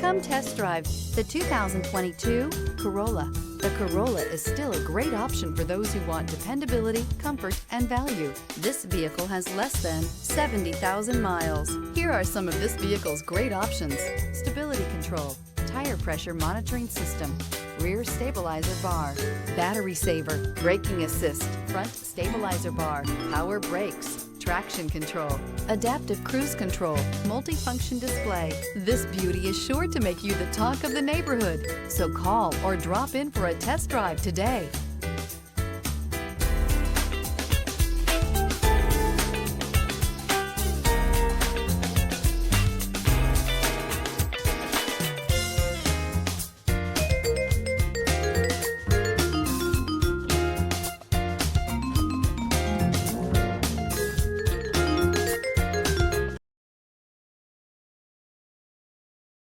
Come test drive the 2022 Corolla. The Corolla is still a great option for those who want dependability, comfort, and value. This vehicle has less than 70,000 miles. Here are some of this vehicle's great options: stability control, tire pressure monitoring system, rear stabilizer bar, battery saver, braking assist, front stabilizer bar, power brakes, traction control, adaptive cruise control, multifunction display. This beauty is sure to make you the talk of the neighborhood. So call or drop in for a test drive today.